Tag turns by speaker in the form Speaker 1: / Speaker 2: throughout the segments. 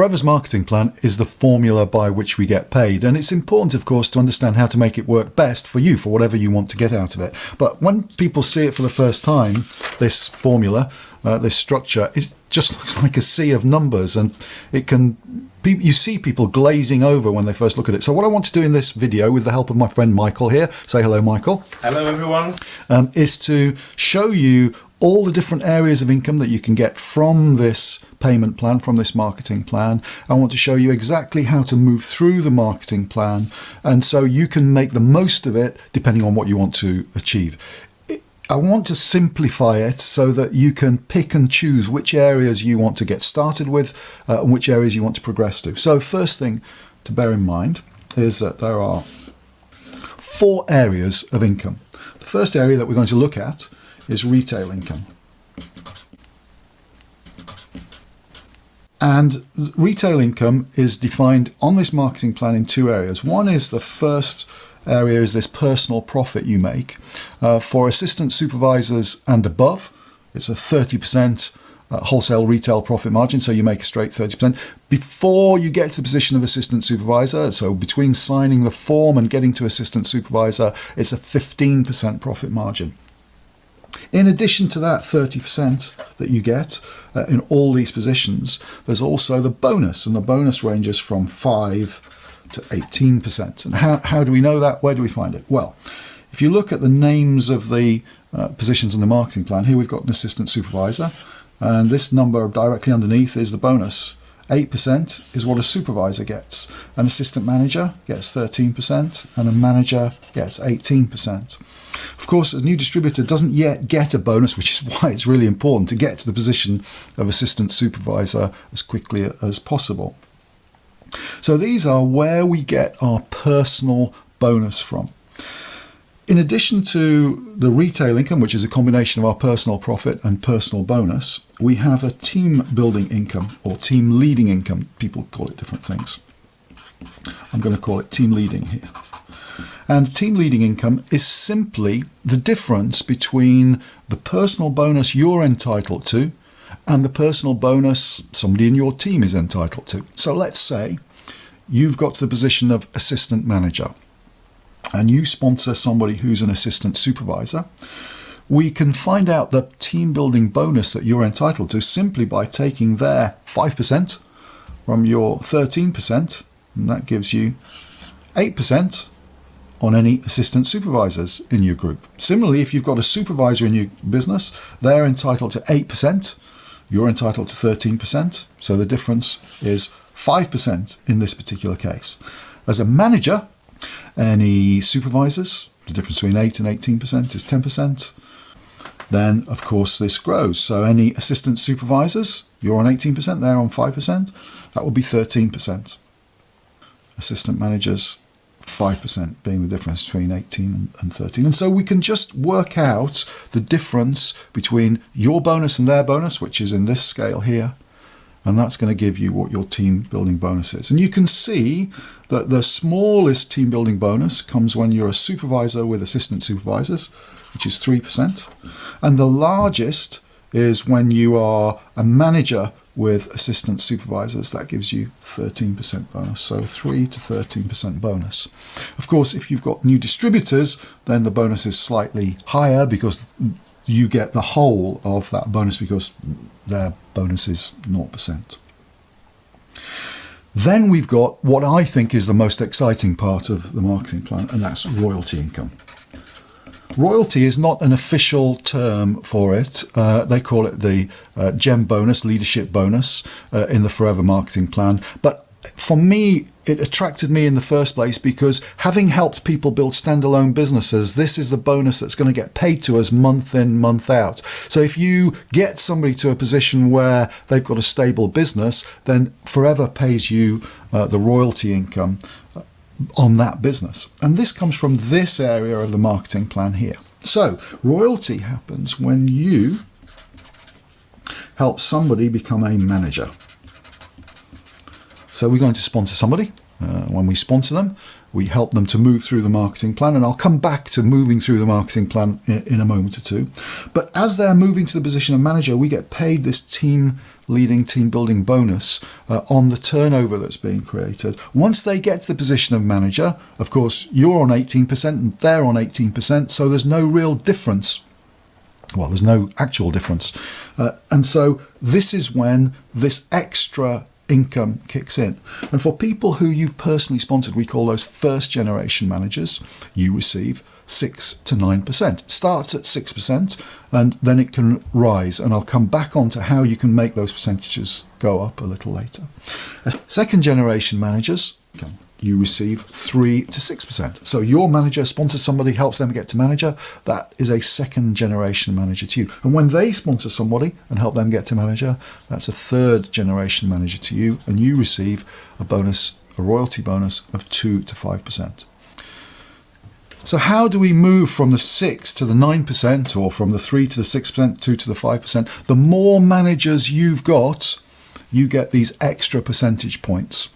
Speaker 1: Forever's marketing plan is the formula by which we get paid, and it's important, of course, to understand how to make it work best for you, for whatever you want to get out of it. But when people see it for the first time, this formula, this structure, it just looks like a sea of numbers, and you see people glazing over when they first look at it. So what I want to do in this video, with the help of my friend Michael here, say hello, Michael.
Speaker 2: Hello, everyone.
Speaker 1: Is to show you all the different areas of income that you can get from this payment plan, from this marketing plan. I want to show you exactly how to move through the marketing plan, and so you can make the most of it depending on what you want to achieve. I want to simplify it so that you can pick and choose which areas you want to get started with and which areas you want to progress to. So first thing to bear in mind is that there are 4 areas of income. The first area that we're going to look at is retail income. And retail income is defined on this marketing plan in 2 areas. One is, the first area is this personal profit you make. For assistant supervisors and above, it's a 30% wholesale retail profit margin, so you make a straight 30%. Before you get to the position of assistant supervisor, so between signing the form and getting to assistant supervisor, it's a 15% profit margin. In addition to that 30% that you get in all these positions, there's also the bonus, and the bonus ranges from 5 to 18%. And how do we know that? Where do we find it? Well, if you look at the names of the positions in the marketing plan, here we've got an assistant supervisor, and this number directly underneath is the bonus. 8% is what a supervisor gets. An assistant manager gets 13%, and a manager gets 18%. Of course, a new distributor doesn't yet get a bonus, which is why it's really important to get to the position of assistant supervisor as quickly as possible. So these are where we get our personal bonus from. In addition to the retail income, which is a combination of our personal profit and personal bonus, we have a team building income, or team leading income. People call it different things. I'm going to call it team leading here. And team leading income is simply the difference between the personal bonus you're entitled to and the personal bonus somebody in your team is entitled to. So let's say you've got to the position of assistant manager and you sponsor somebody who's an assistant supervisor. We can find out the team building bonus that you're entitled to simply by taking their 5% from your 13%, and that gives you 8% on any assistant supervisors in your group. Similarly, if you've got a supervisor in your business, they're entitled to 8%, you're entitled to 13%, so the difference is 5% in this particular case. As a manager, any supervisors, the difference between 8 and 18% is 10%. Then, of course, this grows. So any assistant supervisors, you're on 18%, they're on 5%, that will be 13%. Assistant managers, 5% being the difference between 18 and 13. And so we can just work out the difference between your bonus and their bonus, which is in this scale here, and that's going to give you what your team building bonus is. And you can see that the smallest team building bonus comes when you're a supervisor with assistant supervisors, which is 3%. And the largest is when you are a manager with assistant supervisors. That gives you 13% bonus, so 3 to 13% bonus. Of course, if you've got new distributors, then the bonus is slightly higher because you get the whole of that bonus because their bonus is 0%. Then we've got what I think is the most exciting part of the marketing plan, and that's royalty income. Royalty is not an official term for it. They call it the GEM bonus, leadership bonus, in the Forever marketing plan. But for me, it attracted me in the first place because having helped people build standalone businesses, this is the bonus that's going to get paid to us month in, month out. So if you get somebody to a position where they've got a stable business, then Forever pays you the royalty income on that business. And this comes from this area of the marketing plan here. So royalty happens when you help somebody become a manager. So we're going to sponsor somebody When we sponsor them, we help them to move through the marketing plan, and I'll come back to moving through the marketing plan in a moment or two. But as they're moving to the position of manager, we get paid this team leading, team building bonus on the turnover that's being created. Once they get to the position of manager, of course, you're on 18% and they're on 18%, so there's no real difference. Well, there's no actual difference. And so this is when this extra income kicks in. And for people who you've personally sponsored, we call those first generation managers, you receive 6 to 9%. It starts at 6% and then it can rise. And I'll come back on to how you can make those percentages go up a little later. Second generation managers, you receive 3 to 6%. So your manager sponsors somebody, helps them get to manager. That is a second generation manager to you. And when they sponsor somebody and help them get to manager, that's a third generation manager to you. And you receive a bonus, a royalty bonus of 2 to 5%. So how do we move from the 6 to the 9% or from the 3 to the 6%, 2 to the 5%? The more managers you've got, you get these extra percentage points.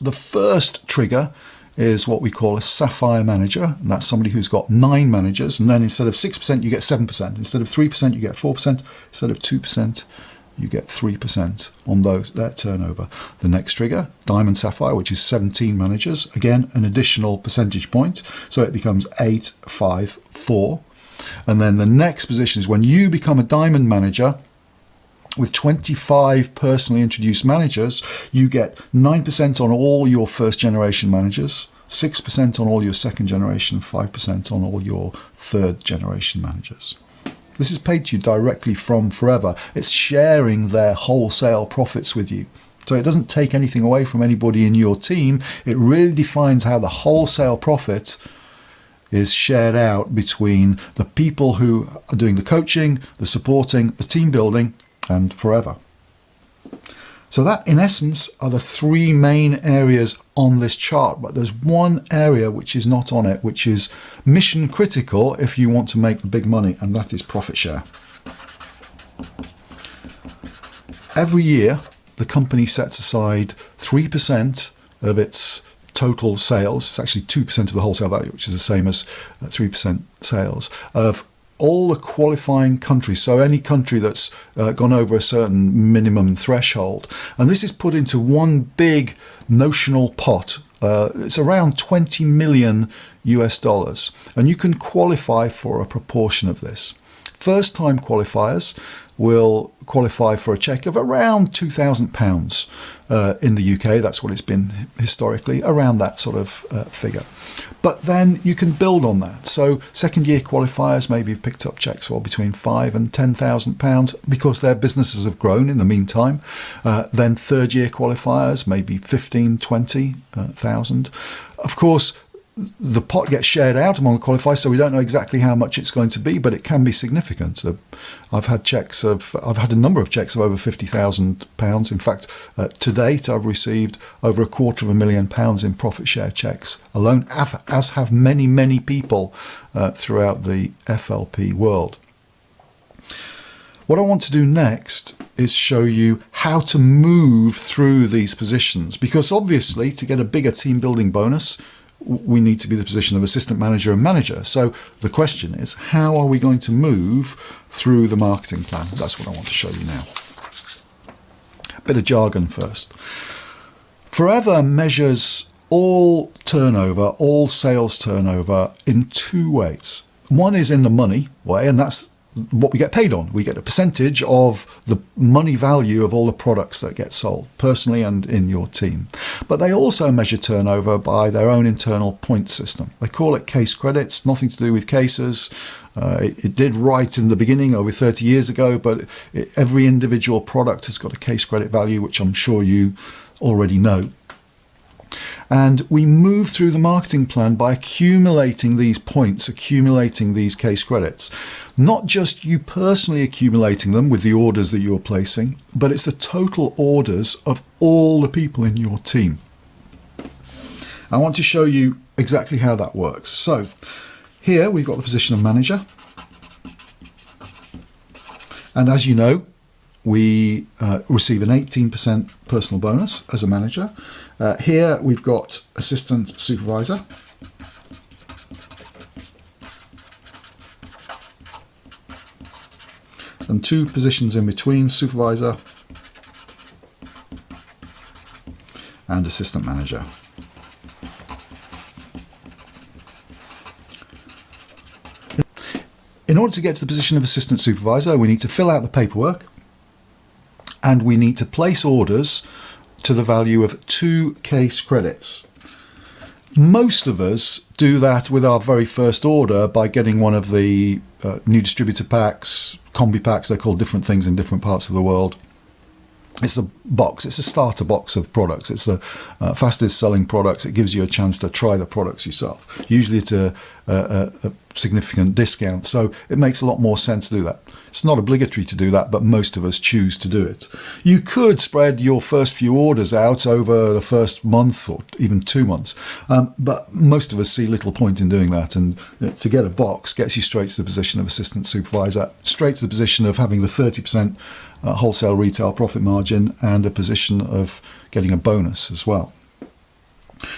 Speaker 1: The first trigger is what we call a sapphire manager, and that's somebody who's got 9 managers, and then instead of 6% you get 7%, instead of 3% you get 4%, instead of 2% you get 3% on that turnover. The next trigger, diamond sapphire, which is 17 managers, again an additional percentage point, so it becomes 8, 5, 4. And then the next position is when you become a diamond manager. With 25 personally introduced managers, you get 9% on all your first generation managers, 6% on all your second generation, 5% on all your third generation managers. This is paid to you directly from Forever. It's sharing their wholesale profits with you. So it doesn't take anything away from anybody in your team. It really defines how the wholesale profit is shared out between the people who are doing the coaching, the supporting, the team building, and Forever. So that, in essence, are the 3 main areas on this chart. But there's one area which is not on it, which is mission critical if you want to make the big money, and that is profit share. Every year, the company sets aside 3% of its total sales. It's actually 2% of the wholesale value, which is the same as 3% sales, of all the qualifying countries, so any country that's gone over a certain minimum threshold. And this is put into one big notional pot. It's around 20 million US dollars. And you can qualify for a proportion of this. First-time qualifiers will qualify for a cheque of around £2,000 in the UK. That's what it's been historically, around that sort of figure. But then you can build on that. So second-year qualifiers maybe have picked up cheques for between £5,000 and £10,000 because their businesses have grown in the meantime. Then third-year qualifiers, maybe 15,000, 20,000. Of course, the pot gets shared out among the qualifiers, so we don't know exactly how much it's going to be, but it can be significant. I've had a number of cheques of over £50,000. In fact, to date, I've received over £250,000 in profit share cheques alone, as have many, many people throughout the FLP world. What I want to do next is show you how to move through these positions, because obviously to get a bigger team building bonus, we need to be the position of assistant manager and manager. So the question is, how are we going to move through the marketing plan? That's what I want to show you now. A bit of jargon first. Forever measures all turnover, all sales turnover in 2 ways. One is in the money way, and that's what we get paid on. We get a percentage of the money value of all the products that get sold, personally and in your team. But they also measure turnover by their own internal point system. They call it case credits, nothing to do with cases. It did right in the beginning, over 30 years ago, but every individual product has got a case credit value, which I'm sure you already know. And we move through the marketing plan by accumulating these points, accumulating these case credits. Not just you personally accumulating them with the orders that you're placing, but it's the total orders of all the people in your team. I want to show you exactly how that works. So here we've got the position of manager. And as you know, we receive an 18% personal bonus as a manager. Here we've got assistant supervisor. And 2 positions in between, supervisor and assistant manager. In order to get to the position of assistant supervisor, we need to fill out the paperwork and we need to place orders to the value of 2 case credits. Most of us do that with our very first order by getting one of the new distributor packs, combi packs, they're called different things in different parts of the world. It's a box, it's a starter box of products. It's the fastest selling products. It gives you a chance to try the products yourself. Usually it's a significant discount, so it makes a lot more sense to do that. It's not obligatory to do that, but most of us choose to do it. You could spread your first few orders out over the first month or even 2 months, but most of us see little point in doing that, and to get a box gets you straight to the position of assistant supervisor, straight to the position of having the 30% wholesale retail profit margin and a position of getting a bonus as well.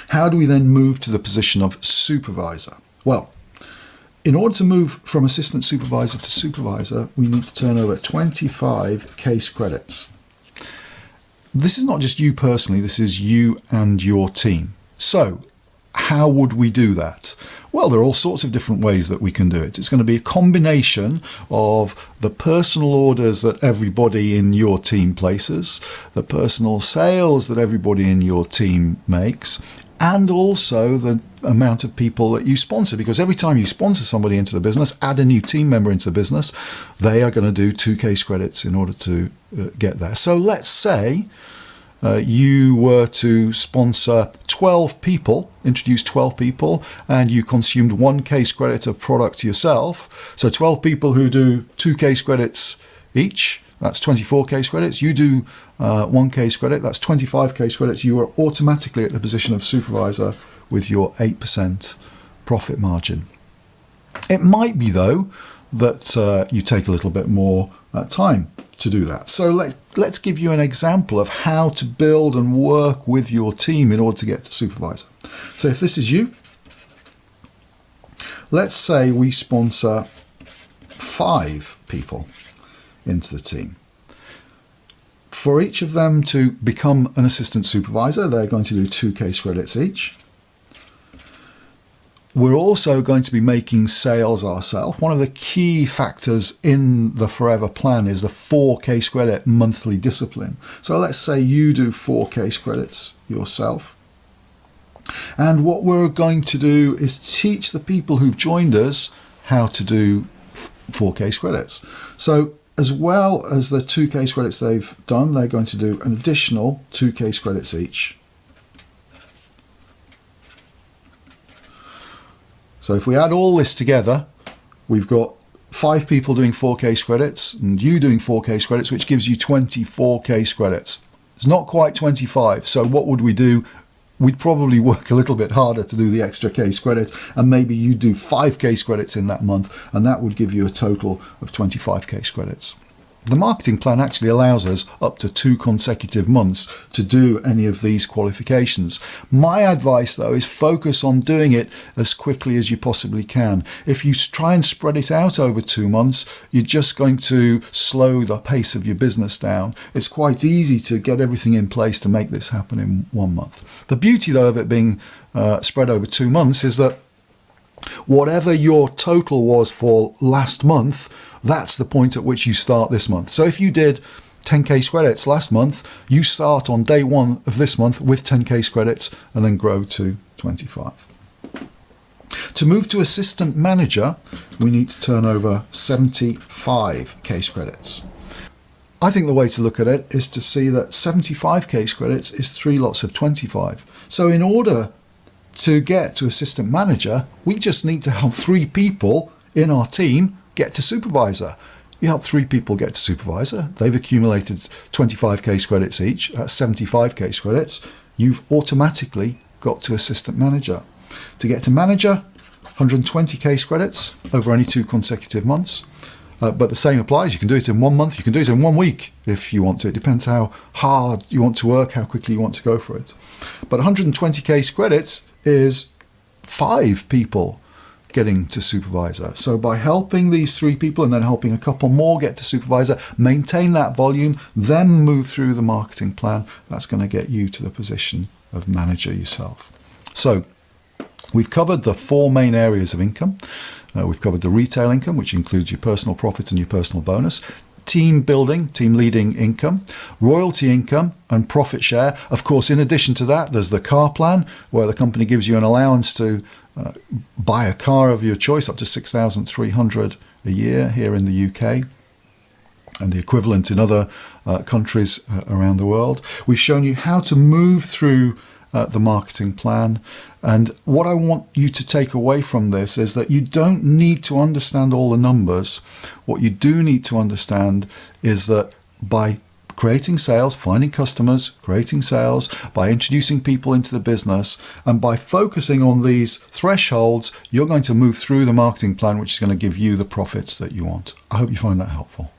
Speaker 1: How do we then move to the position of supervisor? Well, in order to move from assistant supervisor to supervisor, we need to turn over 25 case credits. This is not just you personally, this is you and your team. So, how would we do that? Well, there are all sorts of different ways that we can do it. It's going to be a combination of the personal orders that everybody in your team places, the personal sales that everybody in your team makes, and also the amount of people that you sponsor. Because every time you sponsor somebody into the business, add a new team member into the business, they are going to do 2 case credits in order to get there. So let's say you were to sponsor 12 people, introduce 12 people, and you consumed 1 case credit of product yourself. So 12 people who do 2 case credits each, that's 24 case credits. You do 1 case credit, that's 25 case credits. You are automatically at the position of supervisor with your 8% profit margin. It might be, though, that you take a little bit more time to do that. So let's give you an example of how to build and work with your team in order to get to supervisor. So if this is you, let's say we sponsor 5 people into the team. For each of them to become an assistant supervisor, they're going to do 2 case credits each. We're also going to be making sales ourselves. One of the key factors in the Forever Plan is the 4 case credit monthly discipline. So let's say you do 4 case credits yourself. And what we're going to do is teach the people who've joined us how to do 4 case credits. So as well as the 2 case credits they've done, they're going to do an additional 2 case credits each. So if we add all this together, we've got 5 people doing 4 case credits and you doing 4 case credits, which gives you 24 case credits. It's not quite 25. So what would we do? We'd probably work a little bit harder to do the extra case credit, and maybe you do 5 case credits in that month, and that would give you a total of 25 case credits. The marketing plan actually allows us up to 2 consecutive months to do any of these qualifications. My advice, though, is focus on doing it as quickly as you possibly can. If you try and spread it out over 2 months, you're just going to slow the pace of your business down. It's quite easy to get everything in place to make this happen in 1 month. The beauty, though, of it being spread over 2 months is that whatever your total was for last month, that's the point at which you start this month. So if you did 10 case credits last month, you start on day 1 of this month with 10 case credits and then grow to 25. To move to assistant manager, we need to turn over 75 case credits. I think the way to look at it is to see that 75 case credits is 3 lots of 25. So in order to get to assistant manager, we just need to help 3 people in our team get to supervisor. You help 3 people get to supervisor. They've accumulated 25 case credits each. That's 75 case credits. You've automatically got to assistant manager. To get to manager, 120 case credits over only 2 consecutive months. But the same applies. You can do it in 1 month. You can do it in 1 week if you want to. It depends how hard you want to work, how quickly you want to go for it. But 120 case credits is 5 people getting to supervisor. So by helping these 3 people and then helping a couple more get to supervisor, maintain that volume, then move through the marketing plan, that's going to get you to the position of manager yourself. So we've covered the 4 main areas of income. We've covered the retail income, which includes your personal profits and your personal bonus, team building, team leading income, royalty income, and profit share. Of course, in addition to that, there's the car plan, where the company gives you an allowance to buy a car of your choice, up to $6,300 a year here in the UK, and the equivalent in other countries around the world. We've shown you how to move through the marketing plan. And what I want you to take away from this is that you don't need to understand all the numbers. What you do need to understand is that by creating sales, finding customers, creating sales, by introducing people into the business, and by focusing on these thresholds, you're going to move through the marketing plan, which is going to give you the profits that you want. I hope you find that helpful.